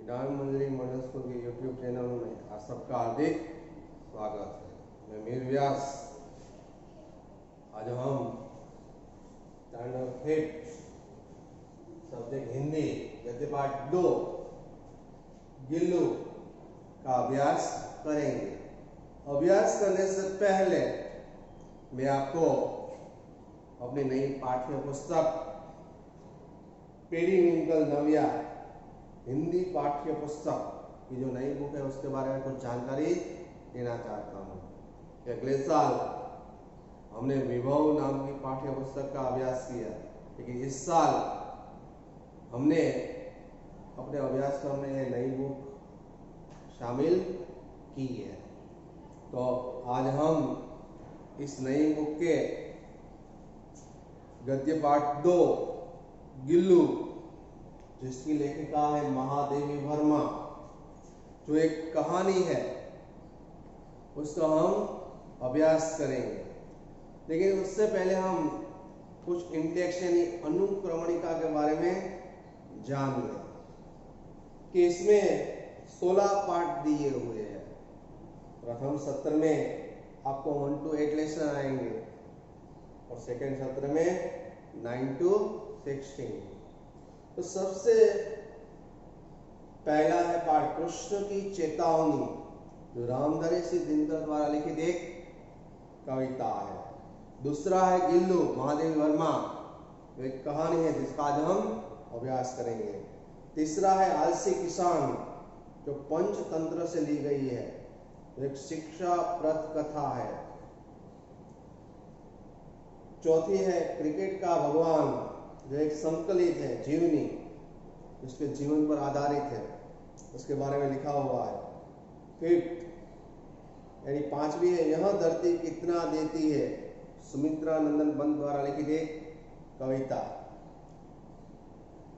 ज्ञान मंजरी model school के YouTube channel में आप सबका हार्दिक स्वागत है। मैं मीर व्यास। आज हम स्टैंडर्ड 5 सब्जेक्ट हिंदी गद्य पाठ 2 गिल्लू का अभ्यास करेंगे। अभ्यास करने से पहले मैं आपको अपनी नई पाठ्य पुस्तक पेरिविंकल नव्या हिंदी पाठ्य पुस्तक की जो नई बुक है उसके बारे में कुछ जानकारी देना चाहता हूँ। अगले साल हमने विभव नाम की पाठ्य पुस्तक का अभ्यास किया, लेकिन इस साल हमने अपने अभ्यासक्रम में ये नई बुक शामिल की है। तो आज हम इस नई बुक के गद्य पाठ 2 गिल्लू, जिसकी लेखिका है महादेवी वर्मा, जो एक कहानी है, उसका हम अभ्यास करेंगे। लेकिन उससे पहले हम कुछ इंटेक्शन यानी अनुक्रमणिका के बारे में जान लें कि इसमें 16 पार्ट दिए हुए हैं। प्रथम सत्र में आपको 1 to 8 लेसन आएंगे और सेकेंड सत्र में 9 to 16। तो सबसे पहला है पाठ कृष्ण की चेतावनी, जो रामधारी सिंह दिनकर द्वारा लिखित एक कविता है। दूसरा है गिल्लू, महादेवी वर्मा, जो एक कहानी है जिसका आज हम अभ्यास करेंगे। तीसरा है आलसी किसान, जो पंचतंत्र से ली गई है, जो एक शिक्षाप्रद कथा है। चौथी है क्रिकेट का भगवान, जो एक संकलित है जीवनी, उसके जीवन पर आधारित है, उसके बारे में लिखा हुआ है। फिफ्थ यानी पांचवी है यह धरती कितना देती है, सुमित्रा नंदन बंद द्वारा लिखित एक कविता।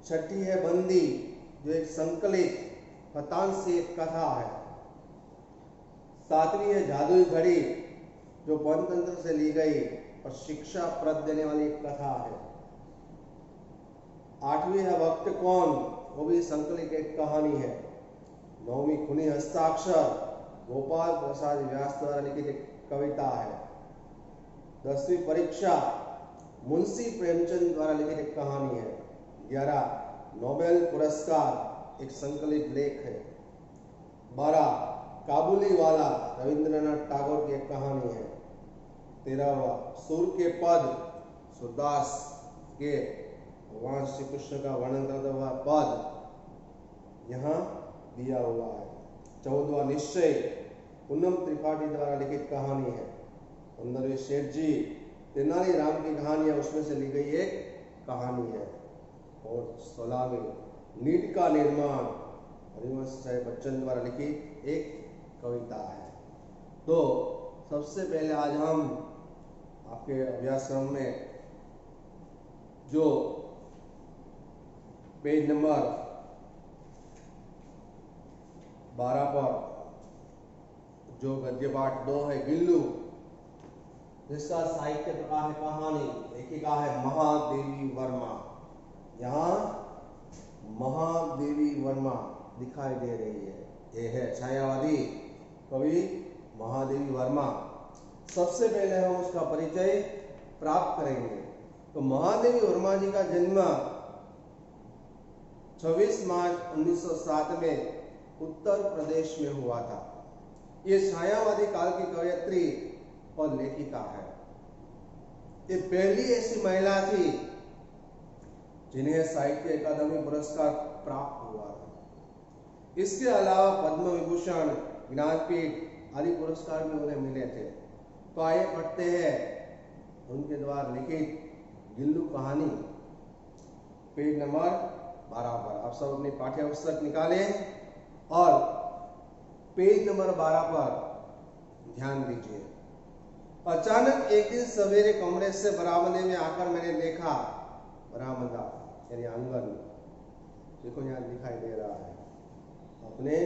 छठी है बंदी, जो एक संकलित पतांशी कथा है। सातवीं है जादुई घड़ी, जो पंचतंत्र से ली गई और शिक्षा प्रद देने वाली एक कथा है। आठवीं है वक्त कौन, वो भी संकलित एक कहानी है। नौवीं खूनी हस्ताक्षर, गोपाल प्रसाद व्यास द्वारा लिखित एक कविता है। 10वीं परीक्षा, मुंशी प्रेमचंद द्वारा लिखित एक कहानी है। 11 नोबेल पुरस्कार, एक संकलित लेख है। 12 काबुली वाला, रविंद्रनाथ टैगोर की एक कहानी है। 13वां सुर के पद, सुरदास के भगवान श्री कृष्ण का वर्णन करता हुआ पद यहाँ दिया हुआ है। 14वां निश्चय, पूनम त्रिपाठी द्वारा लिखित कहानी है। 15वीं शेठ जी, तेनाली राम की कहानी है, उसमें से ली गई एक कहानी है। और 16वीं नीट का निर्माण, हरिवंश साहेब बच्चन द्वारा लिखित एक कविता है। तो सबसे पहले आज हम आपके अभ्यासक्रम में जो पेज नंबर 12 पर जो गद्य पाठ 2 है गिल्लू, जिसका साहित्य प्रकार है कहानी, लेखिका है महादेवी वर्मा। यहाँ महादेवी वर्मा दिखाई दे रही है, ये है छायावादी कवि महादेवी वर्मा। सबसे पहले हम उसका परिचय प्राप्त करेंगे। तो महादेवी वर्मा जी का जन्म 26 मार्च 1907 में उत्तर प्रदेश में हुआ था। ये छायावादी काल की कवयित्री और लेखिका है। ये पहली ऐसी महिला थी जिन्हें साहित्य अकादमी पुरस्कार प्राप्त हुआ था। इसके अलावा पद्म विभूषण, ज्ञानपीठ आदि पुरस्कार भी उन्हें मिले थे। तो आइए पढ़ते हैं उनके द्वारा लिखित गिल्लू कहानी, पेज नंबर 12 पर। आप सब अपनी पाठ्य पुस्तक निकालें और पेज नंबर 12 पर ध्यान दीजिए। अचानक एक दिन सवेरे कमरे से बरामदे में आकर मैंने देखा, बरामदा यानी आंगन, देखो यहाँ दिखाई दे रहा है, अपने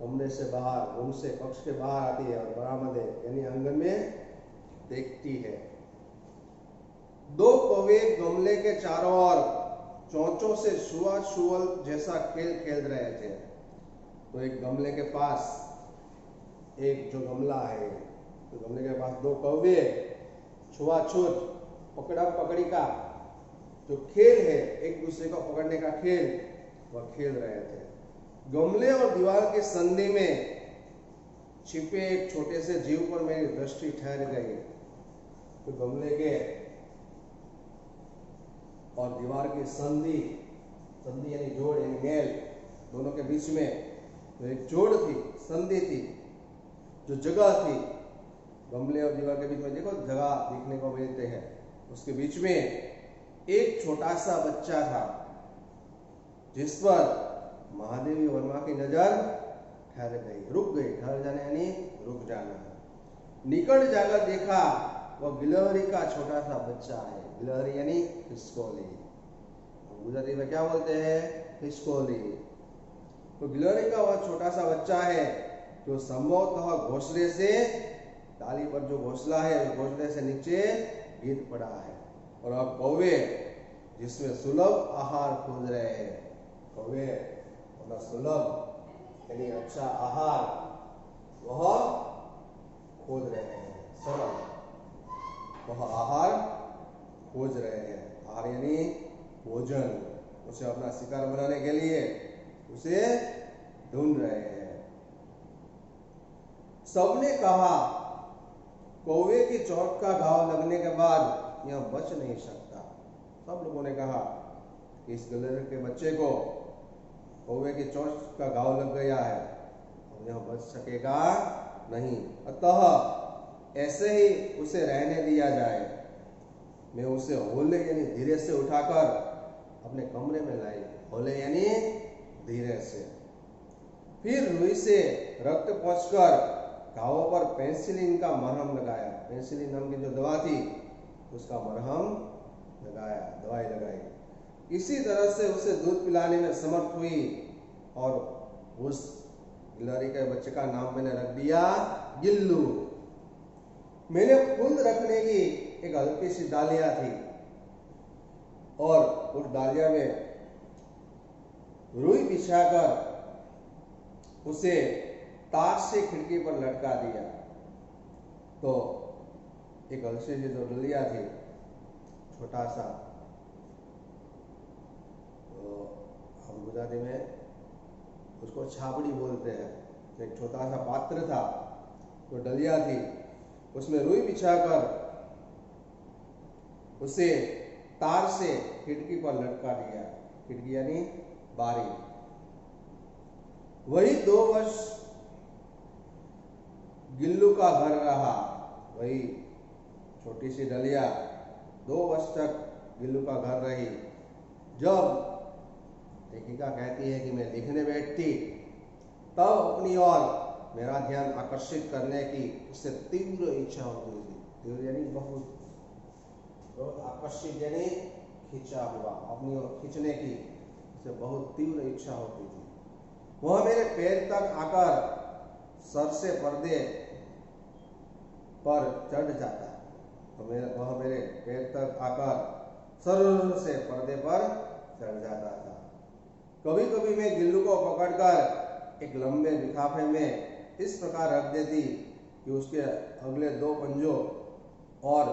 कमरे से बाहर, रूम से कक्ष के बाहर आती है और बरामदे यानी आंगन में देखती है। 2 कौवे गमले के चारों ओर चोंचों से छुआछुअल जैसा खेल खेल रहे थे। तो एक गमले के पास, एक जो गमला है, तो गमले के पास दो कौवे छुआछूत पकड़ा पकड़ी का जो खेल है, एक दूसरे को पकड़ने का खेल, वह खेल रहे थे। गमले और दीवार के संधि में छिपे एक छोटे से जीव पर मेरी दृष्टि ठहर गई। तो गमले के और दीवार की संधि, संधि यानी जोड़ यानी मेल, दोनों के बीच में तो एक जोड़ थी, संधि थी, जो जगह थी गमले और दीवार के बीच में, देखो जगह देखने को मिलते हैं, उसके बीच में एक छोटा सा बच्चा था जिस पर महादेवी वर्मा की नजर ठहर गई, रुक गई। ठहर जाने यानी रुक जाना। निकट जाकर देखा, वह गिलहरी का छोटा सा बच्चा है। गिलहरी यानी खिसकोली, गुजराती में क्या बोलते हैं? खिसकोली। तो गिलहरी का वह छोटा सा बच्चा है जो संभवतः घोंसले से, डाली पर जो घोंसला है उस घोंसले से नीचे गिर पड़ा है। और अब कौवे जिसमें सुलभ आहार खोज रहे हैं, कौवे अपना सुलभ यानी अच्छा आहार वह खोज रहे हैं, सुलभ वह आहार खोज रहे हैं। आहार यानी भोजन, उसे अपना शिकार बनाने के लिए उसे ढूंढ रहे हैं। सबने कहा कौवे की चोट का घाव लगने के बाद यह बच नहीं सकता। सब लोगों ने कहा कि इस गिलहरी के बच्चे को कौवे की चोट का घाव लग गया है और यह बच सकेगा नहीं, अतः ऐसे ही उसे रहने दिया जाए। मैं उसे होले यानी धीरे से उठाकर अपने कमरे में लाई। होले यानी धीरे से। फिर रुई से रक्त पोंछकर घावों पर पेनिसिलिन का मरहम लगाया। पेनिसिलिन नाम की जो दवा थी उसका मरहम लगाया, दवाई लगाई। इसी तरह से उसे दूध पिलाने में समर्थ हुई और उस गिलहरी के बच्चे का नाम मैंने रख दिया गिल्लू। मैंने फूल रखने की एक हल्की सी डालियां थी और उस डालिया में रुई बिछाकर उसे तार से खिड़की पर लटका दिया। तो एक हल्की सी जो डलिया थी, छोटा सा, तो हम गुजराती में उसको छाबड़ी बोलते हैं। एक छोटा सा पात्र था, तो डलिया थी, उसमें रुई बिछाकर उसे तार से खिड़की पर लटका दिया। खिड़की यानी बारी। वही 2 वर्ष गिल्लू का घर रहा। वही छोटी सी डलिया 2 वर्ष तक गिल्लू का घर रही। जब लेखिका कहती है कि मैं लिखने बैठती तब अपनी ओर मेरा ध्यान आकर्षित करने की उससे तीव्र इच्छा होती थी। तीव्र यानी बहुत आकर्षित यानी खींचा हुआ, अपनी ओर खींचने की उसे बहुत तीव्र इच्छा होती थी। वह मेरे पैर तक आकर सर से पर्दे पर चढ़ जाता, तो वह मेरे पैर तक आकर सर से पर्दे पर चढ़ जाता था। कभी कभी मैं गिल्लू को पकड़कर एक लंबे लिफाफे में इस प्रकार रख देती कि उसके अगले 2 पंजों और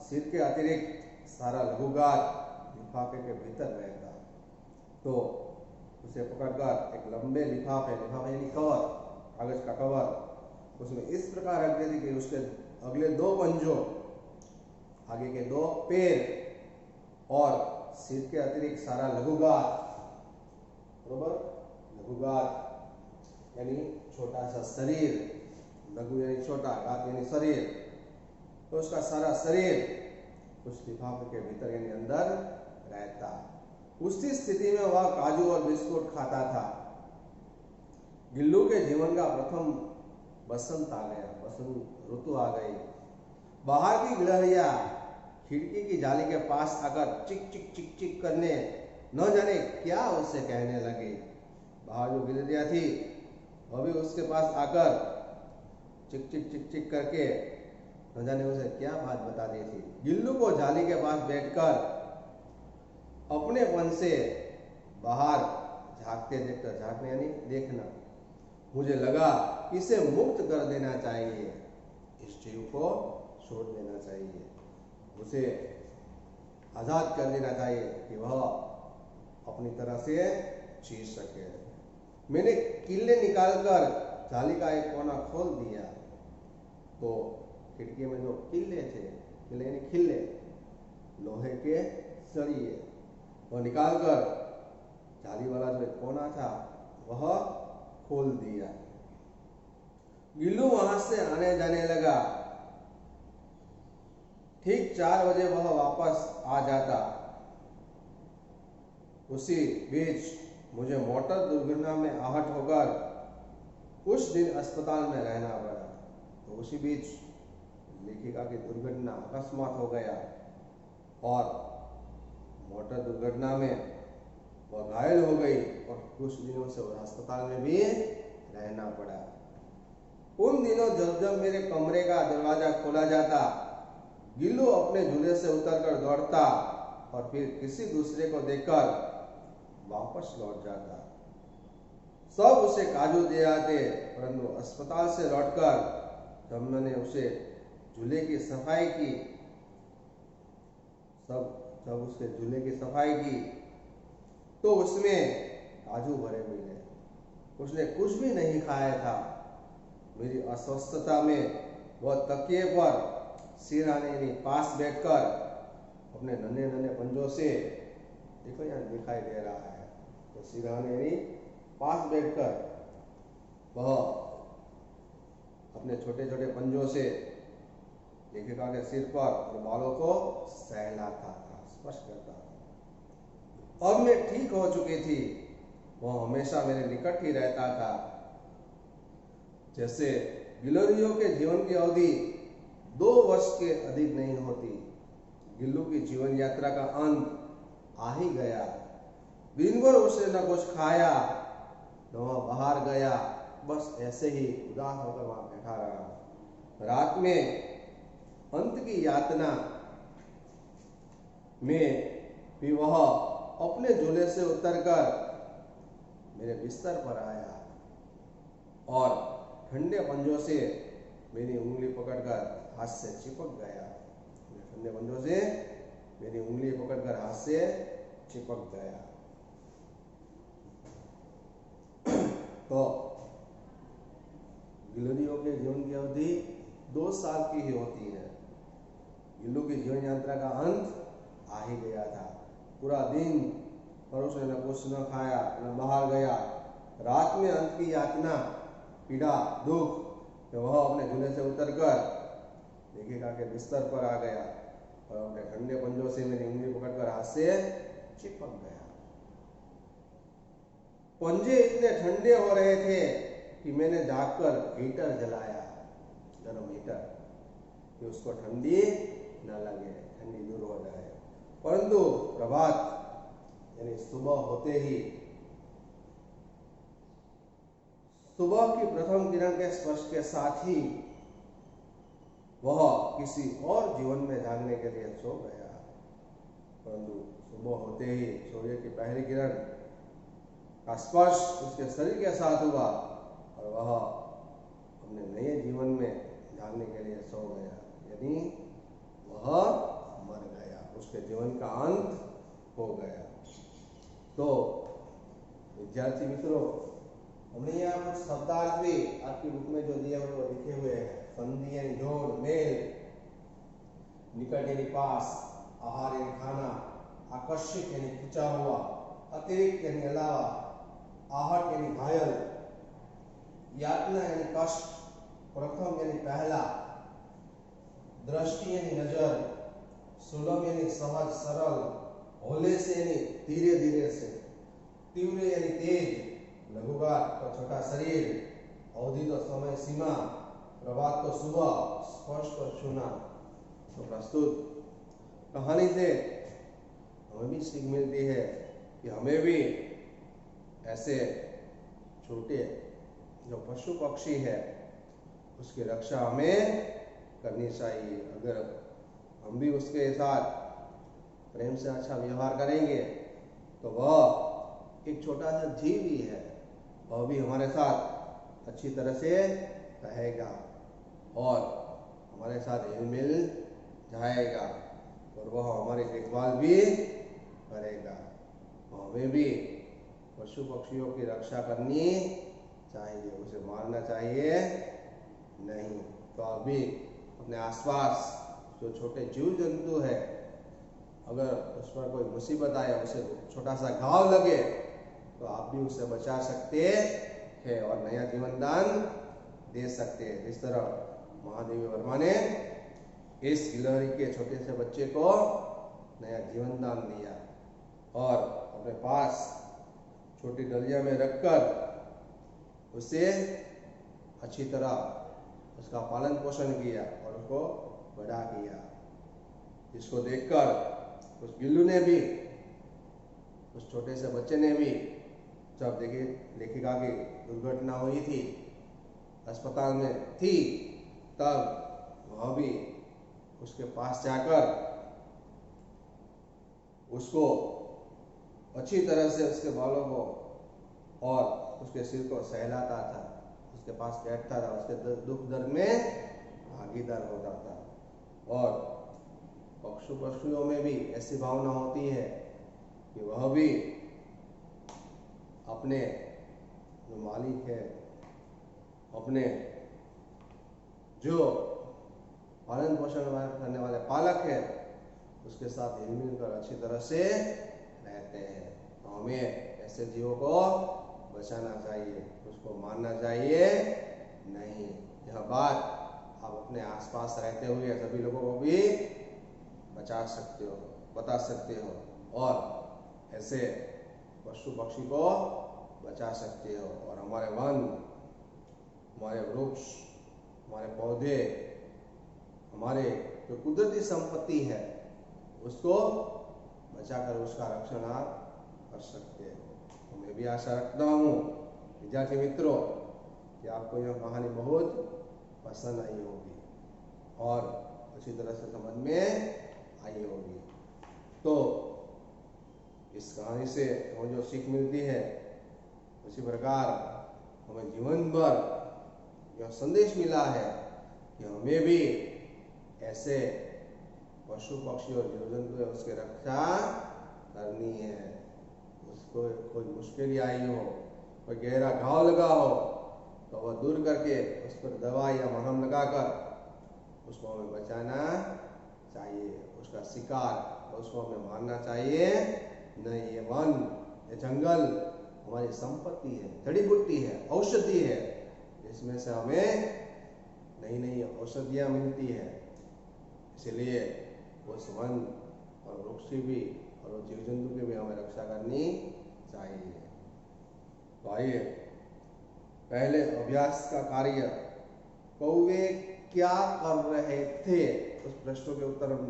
सिर के अतिरिक्त सारा लघुगात लिफाफे के भीतर रहता। तो उसे पकड़कर एक लंबे लिफाफे यानी कवर, कागज का कवर, उसमें इस प्रकार रख देती कि उसके अगले 2 पंजों, आगे के 2 पैर और सिर के अतिरिक्त सारा लघुगात, बरोबर, लघुगात यानी छोटा सा शरीर, लघु यानी छोटा, गात यानी शरीर, तो उसका सारा शरीर उस लिफाफे के भीतर यानी अंदर रहता। उसी स्थिति में वह काजू और बिस्कुट खाता था। गिल्लू के जीवन का प्रथम बसंत आ गया, बसंत ऋतु आ गई। बाहर की गिलहरियां खिड़की की जाली के पास आकर चिक चिक चिक चिक करने न जाने क्या उससे कहने लगी। बाहर जो गिलहरियां थी वह भी उसके पास आकर चिक चिक चिक चिक करके न जाने उसे क्या बात बता दी थी। गिल्लू को जाली के पास बैठकर अपनेपन से बाहर झांकने यानी देखना। मुझे लगा कि इसे मुक्त कर देना चाहिए, इस जीव को छोड़ देना चाहिए, उसे आजाद कर देना चाहिए कि वह अपनी तरह से जी सके। मैंने किल्ले निकालकर जाली का एक कोना खोल दिया तो खिड़की में जो किल्ले थे, किल्ले यानी खिल्ले, लोहे के सरिये, वह निकालकर जाली वाला जो एक कोना था वह खोल दिया। गिल्लू वहां से आने जाने लगा। ठीक 4 बजे वह वापस आ जाता। उसी बीच मुझे मोटर दुर्घटना में आहत होकर कुछ दिन अस्पताल में रहना पड़ा। तो उसी बीच लेखिका की दुर्घटना अकस्मात हो गया और मोटर दुर्घटना में वह घायल हो गई और कुछ दिनों से वह अस्पताल में भी रहना पड़ा। उन दिनों जब जब मेरे कमरे का दरवाजा खोला जाता, गिल्लू अपने झूले से उतरकर दौड़ता और फिर किसी दूसरे को देखकर वापस लौट जाता। सब उसे काजू दे आते, परंतु अस्पताल से लौटकर जब मैंने उसे झूले की सफाई की, जब उसके झूले की सफाई की तो उसमें काजू भरे मिले। उसने कुछ भी नहीं खाया था। मेरी अस्वस्थता में वह तकिए पर सिरहाने पास बैठकर अपने नन्हे नन्हे पंजों से, देखो यहाँ दिखाई दे रहा है, तो सिरहाने पास बैठकर वह अपने छोटे छोटे पंजों से लेखिका के सिर पर और बालों को सहलाता था, स्पर्श करता था। अब मैं ठीक हो चुकी थी। वह हमेशा मेरे निकट ही रहता था। जैसे गिलोरियो के जीवन की अवधि 2 वर्ष के अधिक नहीं होती। गिल्लू की जीवन यात्रा का अंत आ ही गया। दिन भर उसने न कुछ खाया न वह बाहर गया, बस ऐसे ही उदास होकर वहां बैठा रहा। रात में अंत की यातना में भी वह अपने झूले से उतरकर मेरे बिस्तर पर आया और ठंडे पंजों से मेरी उंगली पकड़कर हाथ से चिपक गया। ठंडे पंजों से मेरी उंगली पकड़कर हाथ से चिपक गया। तो गिलोरियो के जीवन की अवधि 2 साल की ही होती है। गिल्लू की जीवन यात्रा का अंत आ ही गया था। पूरा दिन पर उसने न कुछ न खाया न बाहर गया। रात में अंत की यातना, पीड़ा, दुख, वह अपने झूले से उतरकर लेखिका के बिस्तर पर आ गया और अपने ठंडे पंजों से मेरी उंगली पकड़कर हाथ से चिपक गया। पंजे इतने ठंडे हो रहे थे कि मैंने जाकर हीटर जलाया, गर्म हीटर, कि उसको ठंडी न लगे, ठंडी दूर हो जाए। परंतु प्रभात यानी सुबह होते ही, सुबह की प्रथम किरण के स्पर्श के साथ ही वह किसी और जीवन में जागने के लिए सो गया। परंतु सुबह होते ही सूर्य की पहली किरण का स्पर्श उसके शरीर के साथ हुआ और वह अपने नए जीवन में जागने के लिए सो गया, यानी वह मर गया, उसके जीवन का अंत हो गया। तो विद्यार्थी मित्रों, हमने यहाँ कुछ शब्दार्थ भी आपकी बुक में जो दिए हुए लिखे हुए हैं। संधि यानी जोड़, मेल, निकट यानी पास, आहार यानी खाना, आकर्षित यानी खिंचा हुआ, अतिरिक्त यानी अलावा, आहट यानी घायल, यातना यानी कष्ट, प्रथम यानी पहला, दृष्टि यानी नजर, सुलभ यानी सहज सरल, होले से यानी धीरे धीरे से, तीव्र यानी तेज, लघुगात तो छोटा शरीर, अवधि तो समय सीमा, प्रभात तो सुबह, स्पर्श तो छूना। तो प्रस्तुत कहानी से हमें भी सीख मिलती है कि हमें भी ऐसे छोटे जो पशु पक्षी है उसकी रक्षा हमें करनी चाहिए। अगर हम भी उसके साथ प्रेम से अच्छा व्यवहार करेंगे तो वह एक छोटा सा जीव ही है, वह भी हमारे साथ अच्छी तरह से रहेगा और हमारे साथ हिल मिल जाएगा और वह हमारी देखभाल भी करेगा। हमें भी पशु पक्षियों की रक्षा करनी चाहिए, उसे मारना चाहिए नहीं। तो आप भी अपने आसपास जो छोटे जीव जंतु है, अगर उस पर कोई मुसीबत आए, उसे छोटा सा घाव लगे, तो आप भी उसे बचा सकते हैं और नया जीवन दान दे सकते हैं। जिस तरह महादेवी वर्मा ने इस गिलहरी के छोटे से बच्चे को नया जीवन दान दिया और अपने पास छोटी डलिया में रखकर उसे अच्छी तरह उसका पालन पोषण किया और उसको बड़ा किया, जिसको देखकर उस गिल्लू ने भी, उस छोटे से बच्चे ने भी, जब लेखिका की दुर्घटना हुई थी, अस्पताल में थी, तब वह भी उसके पास जाकर उसको अच्छी तरह से उसके बालों को और उसके सिर को सहलाता था, उसके पास बैठता था, उसके दुख दर्द में भागीदार होता था। और पशुओं में भी ऐसी भावना होती है कि वह भी अपने जो मालिक है, अपने जो पालन पोषण करने वाले पालक है, उसके साथ हिलमिल कर अच्छी तरह से रहते हैं। तो हमें ऐसे जीवों को बचाना चाहिए, उसको मारना चाहिए नहीं। यह बात आप अपने आसपास रहते हुए सभी लोगों को भी बचा सकते हो, बता सकते हो और ऐसे पशु पक्षी को बचा सकते हो। और हमारे वन, हमारे वृक्ष, हमारे पौधे, हमारे जो कुदरती संपत्ति है, उसको बचाकर उसका रक्षण आप कर सकते हो। तो मैं भी आशा रखता हूँ विद्यार्थी मित्रों कि आपको यह कहानी बहुत पसंद आई होगी और अच्छी तरह से समझ में आई होगी। तो इस कहानी से हमें जो सीख मिलती है, उसी प्रकार हमें जीवन भर यह संदेश मिला है कि हमें भी ऐसे पशु पक्षी और जीव जंतु है उसकी रक्षा करनी है। उसको कोई मुश्किल आई हो, कोई गहरा घाव लगा हो, तो वह दूर करके उस पर दवा या मरहम लगाकर उसको हमें बचाना चाहिए। उसका शिकार उसको हमें मारना चाहिए नहीं। ये वन, ये जंगल हमारी संपत्ति है, जड़ी बूटी है, औषधि है, इसमें से हमें नई नई औषधियाँ मिलती है। इसलिए उस वन और वृक्ष की भी और जीव जंतु की भी हमें रक्षा करनी चाहिए। तो आइए पहले अभ्यास का कार्य, कौवे क्या कर रहे थे, उस प्रश्न के उत्तर हम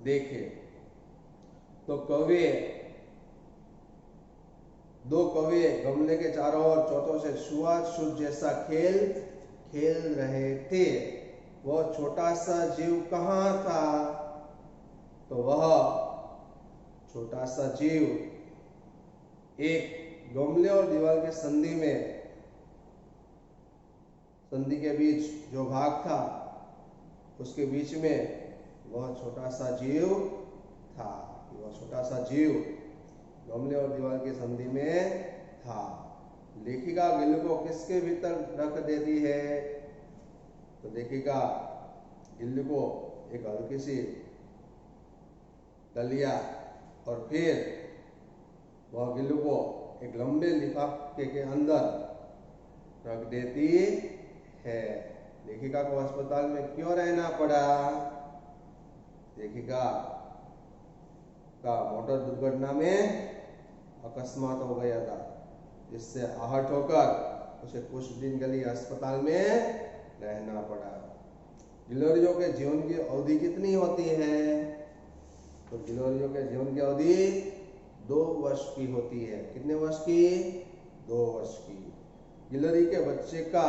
देखें। तो दो कौवे गमले के चारों ओर चोंचों से छुआछूत जैसा खेल रहे थे। वह छोटा सा जीव कहाँ था? तो वह छोटा सा जीव एक गमले और दीवार के संधि के बीच जो भाग था, उसके बीच में वह छोटा सा जीव था। वह छोटा सा जीव गमले और दीवार की संधि में था। लेखिका गिल्लू को किसके भीतर रख देती है? तो लेखिका गिल्लू को एक हल्की सी डलिया और फिर वह गिल्लू को एक लंबे लिफाफे के अंदर रख देती है। लेखिका को अस्पताल में क्यों रहना पड़ा? लेखिका का मोटर दुर्घटना में अकस्मात हो गया था, जिससे आहत होकर उसे कुछ दिन के लिए अस्पताल में रहना पड़ा। गिलहरियों के जीवन की अवधि कितनी होती है? तो गिलहरियों के जीवन की अवधि 2 वर्ष की होती है। कितने वर्ष की? 2 वर्ष की। गिलहरी के बच्चे का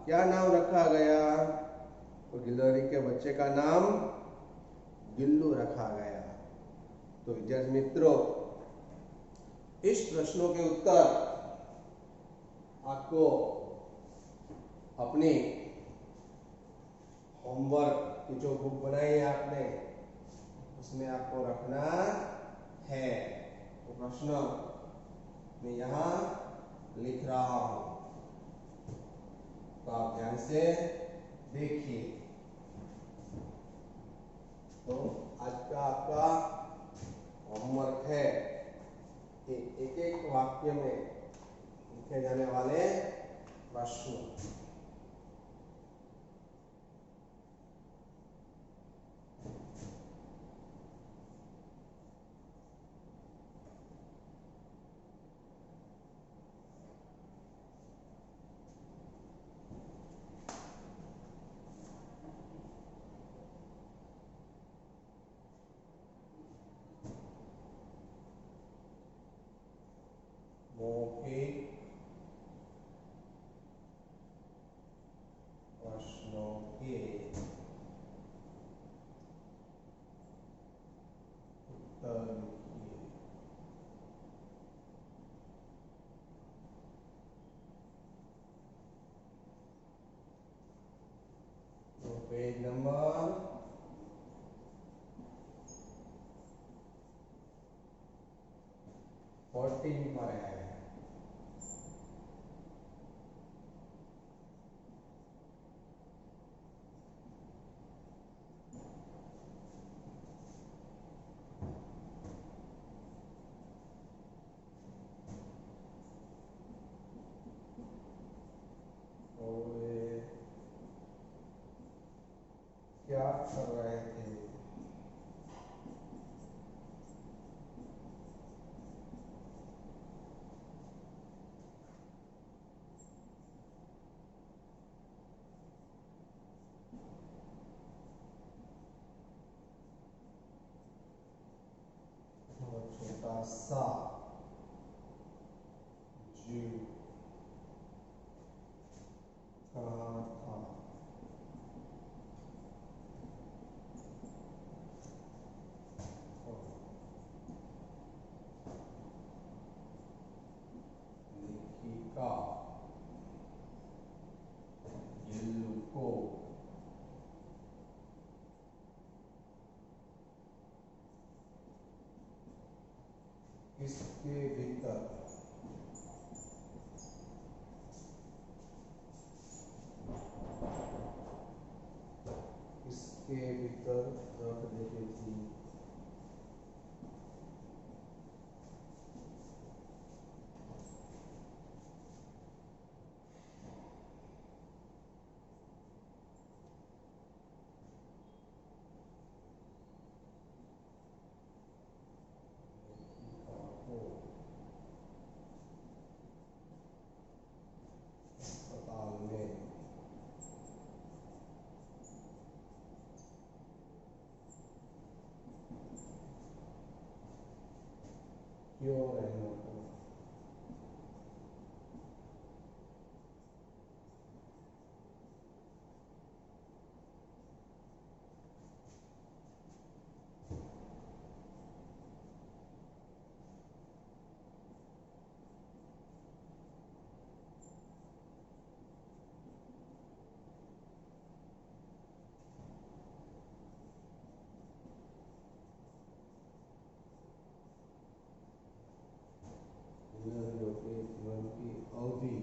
क्या नाम रखा गया? तो गिलहरी के बच्चे का नाम गिल्लू रखा गया। तो विद्यार्थी मित्रों, इस प्रश्नों के उत्तर आपको अपनी होमवर्क की जो बुक बनाई है आपने उसमें आपको रखना है। तो प्रश्न मैं यहाँ लिख रहा हूं, तो आप ध्यान से देखिए। तो आज का आपका होमवर्क है कि एक एक वाक्य में लिखे जाने वाले प्रश्न। मौखिक प्रश्नों के उत्तर लिखिए। तो पेज नंबर 14 पर है। क्या कर रहे थे? छोटा सा जीव कहाँ था? लेखिका को इसके भीतर रख देती थी। अस्पताल में क्यों रहना पड़ा? जो कि जीवन की अवधि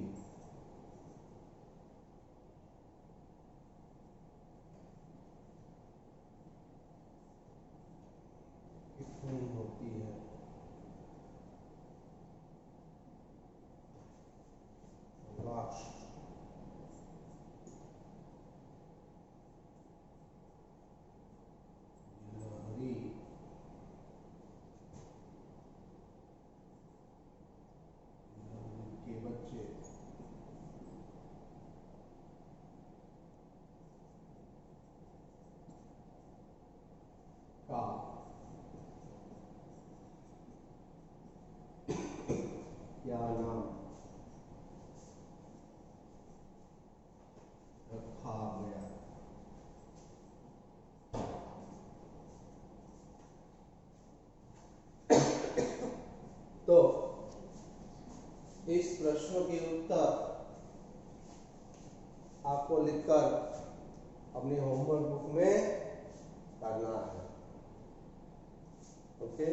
कितनी होती है? लास्ट लहरी के बच्चे का प्रश्नों के उत्तर आपको लिखकर अपनी होमवर्क बुक में करना है। ओके।